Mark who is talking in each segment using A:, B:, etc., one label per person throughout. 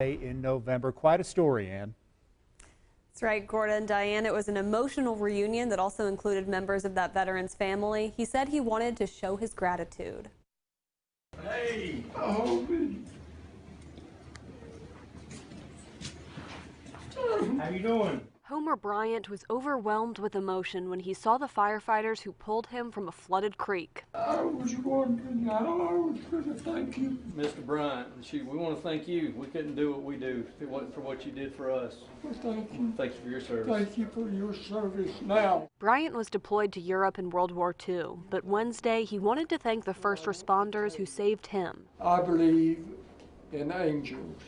A: In November. Quite a story, Ann.
B: That's right, Gordon. Diane, it was an emotional reunion that also included members of that veteran's family. He said he wanted to show his gratitude.
C: Hey! How you doing?
B: Homer Bryant was overwhelmed with emotion when he saw the firefighters who pulled him from a flooded creek.
C: I was wondering how I was going to thank you. Mr. Bryant, we want to thank you. We couldn't do what we do if it wasn't for what you did for us.
D: Well, thank you.
C: Thank you for your service.
D: Thank you for your service now.
B: Bryant was deployed to Europe in World War II, but Wednesday he wanted to thank the first responders who saved him.
D: I believe in angels.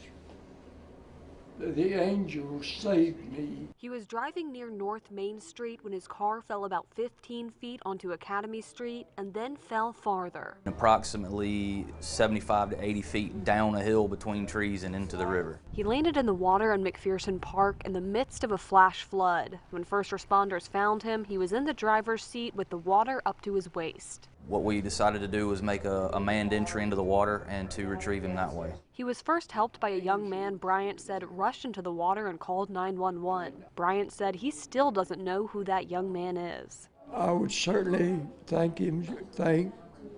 D: The angels saved me.
B: He was driving near North Main Street when his car fell about 15 feet onto Academy Street and then fell farther.
E: Approximately 75 to 80 feet down a hill between trees and into the river.
B: He landed in the water in McPherson Park in the midst of a flash flood. When first responders found him, he was in the driver's seat with the water up to his waist.
E: What we decided to do was make a manned entry into the water and to retrieve him that way.
B: He was first helped by a young man Bryant said rushed into the water and called 911. Bryant said he still doesn't know who that young man is.
D: I would certainly thank him,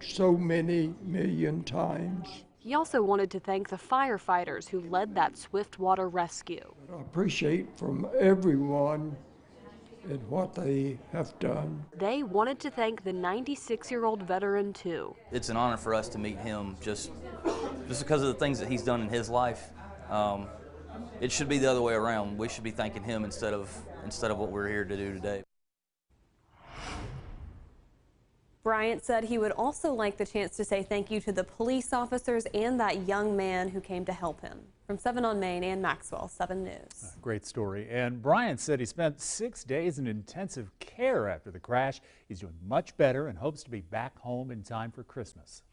D: so many million times.
B: He also wanted to thank the firefighters who led that swift water rescue.
D: I appreciate from everyone and what they have done.
B: They wanted to thank the 96-year-old veteran too.
E: It's an honor for us to meet him just because of the things that he's done in his life. It should be the other way around. We should be thanking him instead of what we're here to do today.
B: Bryant said he would also like the chance to say thank you to the police officers and that young man who came to help him. From 7 on Main, Ann Maxwell, 7 News.
A: Great story. And Bryant said he spent 6 days in intensive care after the crash. He's doing much better and hopes to be back home in time for Christmas.